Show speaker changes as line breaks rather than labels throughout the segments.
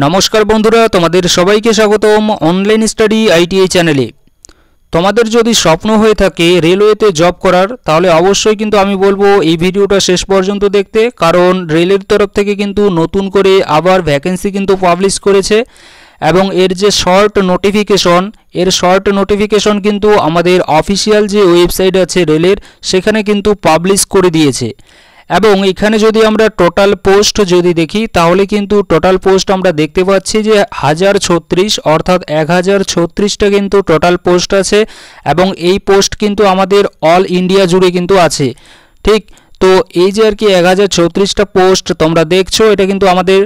নমস্কার বন্ধুরা, তোমাদের সবাইকে স্বাগতম অনলাইন স্টাডি আইটিআই চ্যানেলে। তোমাদের যদি স্বপ্ন হয়ে থাকে রেলওয়েতে জব করার, তাহলে অবশ্যই কিন্তু আমি বলবো এই ভিডিওটা শেষ পর্যন্ত দেখতে, কারণ রেলের তরফ থেকে কিন্তু নতুন করে আবার ভ্যাকেন্সি কিন্তু পাবলিশ করেছে এবং এর যে শর্ট নোটিফিকেশন কিন্তু আমাদের অফিসিয়াল যে ওয়েবসাইট আছে রেলের, সেখানে কিন্তু পাবলিশ করে দিয়েছে। এবং এখানে যদি আমরা টোটাল পোস্ট যদি দেখি, তাহলে কিন্তু টোটাল পোস্ট আমরা দেখতে পাচ্ছি যে 1036 অর্থাৎ 1036টা কিন্তু টোটাল পোস্ট আছে এবং এই পোস্ট কিন্তু আমাদের অল ইন্ডিয়া জুড়ে কিন্তু আছে। ঠিক, তো এই যে আর কি 1036টা পোস্ট তোমরা দেখছো, এটা কিন্তু আমাদের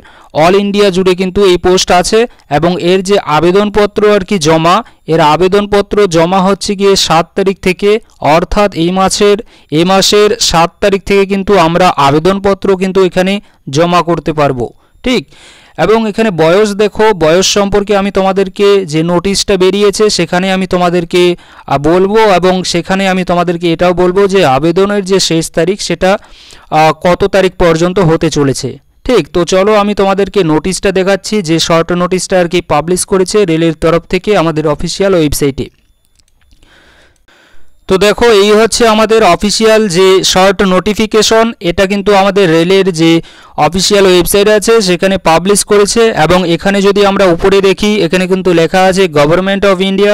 অল ইন্ডিয়া জুড়ে কিন্তু এই পোস্ট আছে এবং এর যে আবেদনপত্র আর কি জমা, এর আবেদনপত্র জমা হচ্ছে গিয়ে 7 তারিখ থেকে, অর্থাৎ এই মাসের 7 তারিখ থেকে কিন্তু আমরা আবেদনপত্র কিন্তু এখানে জমা করতে পারবো। ঠিক, এবং এখানে বয়স দেখো, বয়স সম্পর্কে আমি তোমাদেরকে যে নোটিশটা বেরিয়েছে সেখানে আমি তোমাদেরকে বলবো এবং সেখানে আমি তোমাদেরকে এটাও বলবো যে আবেদনের যে শেষ তারিখ সেটা কত তারিখ পর্যন্ত হতে চলেছে। ঠিক, তো চলো আমি তোমাদেরকে নোটিশটা দেখাচ্ছি, যে শর্ট নোটিশটা আর কি পাবলিশ করেছে রেলের তরফ থেকে আমাদের অফিসিয়াল ওয়েবসাইটে। তো দেখো, এই হচ্ছে আমাদের অফিসিয়াল যে শর্ট নোটিফিকেশন, এটা কিন্তু আমাদের রেলের যে অফিসিয়াল ওয়েবসাইট আছে সেখানে পাবলিশ করেছে। এবং এখানে যদি আমরা উপরে দেখি, এখানে কিন্তু লেখা আছে government of India,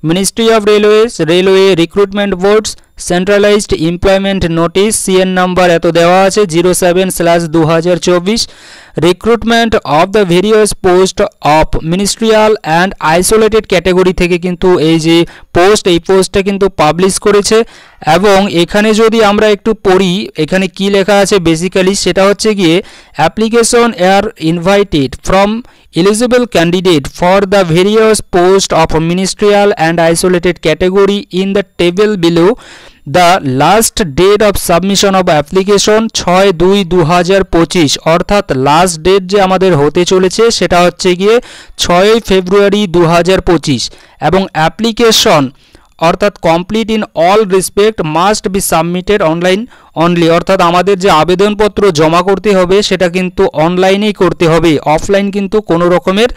ministry of railways, railway recruitment boards, centralised employment notice, CN number এত দেওয়া আছে 07/2024, recruitment of the various post of ministerial and isolated category থেকে কিন্তু এই যে পোস্ট, এই পোস্টটা কিন্তু পাবলিশ করেছে। এবং এখানে যদি আমরা একটু পড়ি, এখানে কি লেখা আছে বেসিক্যালি, সেটা হচ্ছে গিয়ে application are invited from eligible candidate for the various post of ministerial and isolated category in the table below. The last date of submission of application 6/2/2025, অর্থাৎ লাস্ট ডেট যে আমাদের হতে চলেছে সেটা হচ্ছে গিয়ে 6 ফেব্রুয়ারি 2025 এবং অ্যাপ্লিকেশন অর্থাৎ complete in all respect must be submitted online only, অর্থাৎ আমাদের যে আবেদনপত্র জমা করতে হবে সেটা কিন্তু অনলাইনেই করতে হবে, অফলাইন কিন্তু কোনো রকমের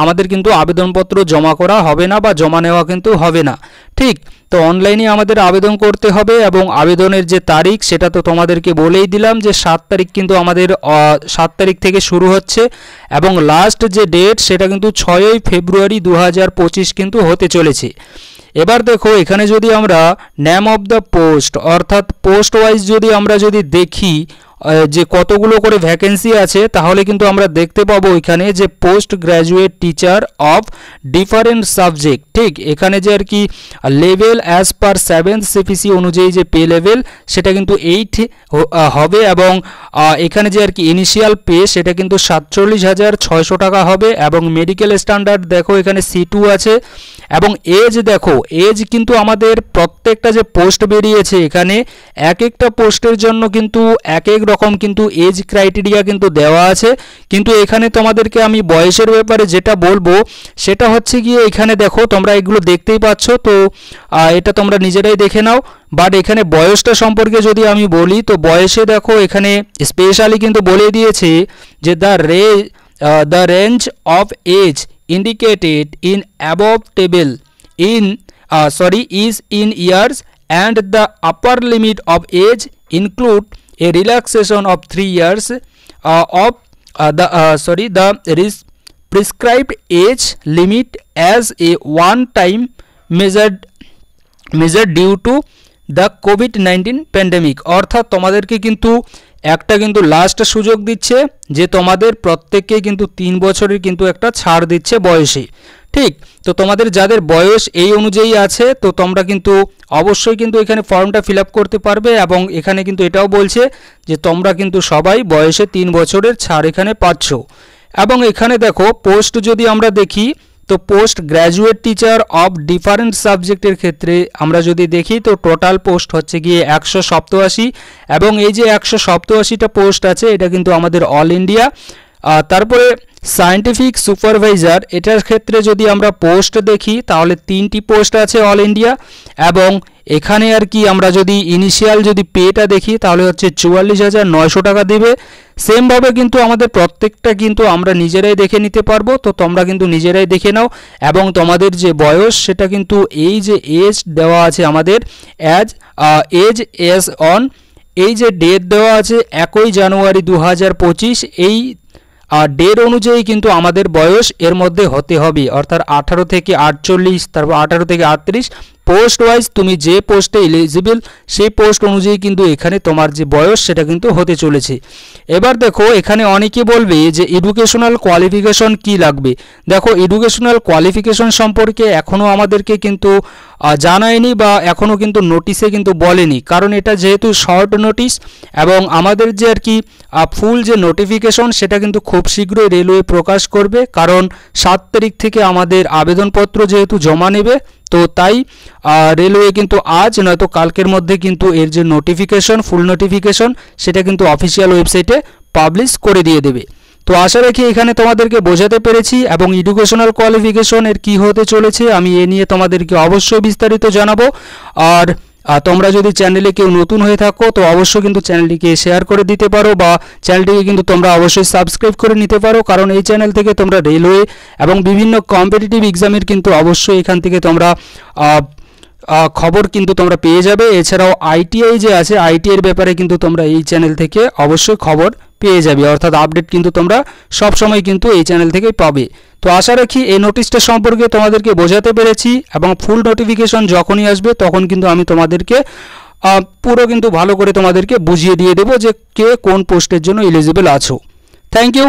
আমাদের কিন্তু আবেদনপত্র জমা করা হবে না বা জমা নেওয়া কিন্তু হবে না। ঠিক, তো অনলাইনে আমাদের আবেদন করতে হবে এবং আবেদনের যে তারিখ সেটা তো তোমাদেরকে বলেই দিলাম যে 7 তারিখ কিন্তু আমাদের 7 তারিখ থেকে শুরু হচ্ছে এবং লাস্ট যে ডেট সেটা কিন্তু 6 ফেব্রুয়ারি 2025 কিন্তু হতে চলেছে। এবার দেখো, এখানে যদি আমরা নেম অফ দ্য পোস্ট অর্থাৎ পোস্ট ওয়াইজ যদি আমরা যদি দেখি যে কতগুলো করে ভ্যাকেন্সি আছে, তাহলে কিন্তু আমরা দেখতে পাবো এখানে যে post graduate teacher of different subject. ঠিক, এখানে যে আর কি level as per 7th CPC অনুযায়ী যে পে লেভেল সেটা কিন্তু 8 হবে এবং এখানে যে আর কি ইনিশিয়াল পে সেটা কিন্তু 47,600 টাকা হবে এবং মেডিকেল স্ট্যান্ডার্ড দেখো এখানে C2 আছে এবং এজ দেখো, এজ কিন্তু আমাদের প্রত্যেকটা যে পোস্ট বেরিয়েছে এখানে এক একটা পোস্টের জন্য কিন্তু এক এক রকম কিন্তু এজ ক্রাইটেরিয়া কিন্তু দেওয়া আছে। কিন্তু এখানে তোমাদেরকে আমি বয়সের ব্যাপারে যেটা বলবো সেটা হচ্ছে গিয়ে, এখানে দেখো তোমরা এগুলো দেখতেই পাচ্ছ, তো এটা তোমরা নিজেরাই দেখে নাও। বাট এখানে বয়সটা সম্পর্কে যদি আমি বলি, তো বয়সে দেখো এখানে স্পেশালি কিন্তু বলে দিয়েছে যে the range of age indicated in above table is in years and the upper limit of age include a relaxation of 3 years of the prescribed age limit as a one-time measure due to the COVID-19 pandemic। অর্থাৎ তোমাদেরকে কিন্তু একটা কিন্তু last সুযোগ দিচ্ছে যে তোমাদের প্রত্যেককে কিন্তু 3 বছরের কিন্তু একটা ছাড় দিচ্ছে বয়সে। ঠিক, তো তোমাদের যাদের বয়স এই অনুযায়ী আছে তো তোমরা কিন্তু অবশ্যই কিন্তু এখানে ফর্মটা ফিল আপ করতে পারবে এবং এখানে কিন্তু এটাও বলছে যে তোমরা কিন্তু সবাই বয়সে 3 বছরের ছাড় এখানে পাচ্ছ। এবং এখানে দেখো পোস্ট যদি আমরা দেখি, তো post graduate teacher of different সাবজেক্টের ক্ষেত্রে আমরা যদি দেখি, তো টোটাল পোস্ট হচ্ছে গিয়ে 187 এবং এই যে 187টা পোস্ট আছে এটা কিন্তু আমাদের অল ইন্ডিয়া। তারপরে সায়েন্টিফিক সুপারভাইজার এটার ক্ষেত্রে যদি আমরা পোস্ট দেখি তাহলে 3টি পোস্ট আছে অল ইন্ডিয়া, এবং এখানে আর কি আমরা যদি ইনিশিয়াল যদি পেটা দেখি তাহলে হচ্ছে 44,900 টাকা দেবে। সেমভাবে কিন্তু আমাদের প্রত্যেকটা কিন্তু আমরা নিজেরাই দেখে নিতে পারবো, তো তোমরা কিন্তু নিজেরাই দেখে নাও। এবং তোমাদের যে বয়স সেটা কিন্তু এই যে এজ দেওয়া আছে আমাদের এজ এস অন, এই যে ডেট দেওয়া আছে 1 জানুয়ারি 2025, এই ডেট অনুযায়ী কিন্তু আমাদের বয়স এর মধ্যে হতে হবে, অর্থাৎ 18 থেকে 48, তারপর 18 থেকে 38 পোস্ট ওয়াইজ তুমি যে পোস্টে এলিজিবল সেই পোস্ট অনুযায়ী কিন্তু এখানে তোমার যে বয়স সেটা কিন্তু হতে চলেছে। এবার দেখো এখানে অনেকে বলবে যে এডুকেশনাল কোয়ালিফিকেশন কি লাগবে। দেখো এডুকেশনাল কোয়ালিফিকেশন সম্পর্কে এখনও আমাদেরকে কিন্তু জানায়নি বা এখনও কিন্তু নোটিশে কিন্তু বলেনি, কারণ এটা যেহেতু শর্ট নোটিশ এবং আমাদের যে আর কি ফুল যে নোটিফিকেশন সেটা কিন্তু খুব শীঘ্রই রেলওয়ে প্রকাশ করবে, কারণ 7 তারিখ থেকে আমাদের আবেদনপত্র যেহেতু জমা নেবে, তো তাই রেলওয়ে কিন্তু আজ নয়তো কালকের মধ্যে কিন্তু এর যে নোটিফিকেশন ফুল নোটিফিকেশন সেটা কিন্তু অফিসিয়াল ওয়েবসাইটে পাবলিশ করে দিয়ে দেবে। তো আশা রাখি এখানে তোমাদেরকে বোঝাতে পেরেছি, এবং এডুকেশনাল কোয়ালিফিকেশন এর কী হতে চলেছে আমি এ নিয়ে তোমাদেরকে অবশ্যই বিস্তারিত জানাবো। আর তোমরা যদি চ্যানেলে কেউ নতুন হয়ে থাকো তো অবশ্যই কিন্তু চ্যানেলটিকে শেয়ার করে দিতে পারো, বা চ্যানেলটিকে কিন্তু তোমরা অবশ্যই সাবস্ক্রাইব করে নিতে পারো, কারণ এই চ্যানেল থেকে তোমরা রেলওয়ে এবং বিভিন্ন কম্পিটিটিভ এক্সামের কিন্তু অবশ্যই এখান থেকে তোমরা খবর কিন্তু তোমরা পেয়ে যাবে। এছাড়াও আইটিআই যে আছে আইটিআইয়ের ব্যাপারে কিন্তু তোমরা এই চ্যানেল থেকে অবশ্যই খবর পেয়ে যাবে, অর্থাৎ আপডেট কিন্তু তোমরা সব সময় কিন্তু এই চ্যানেল থেকেই পাবে। তো আশা রাখি এই নোটিশটা সম্পর্কে তোমাদেরকে বোঝাতে পেরেছি, এবং ফুল নোটিফিকেশন যখনই আসবে তখন কিন্তু আমি তোমাদেরকে পুরো কিন্তু ভালো করে তোমাদেরকে বুঝিয়ে দিয়ে দেবো যে কে কোন পোস্টের জন্য এলিজিবল আছো। Thank you.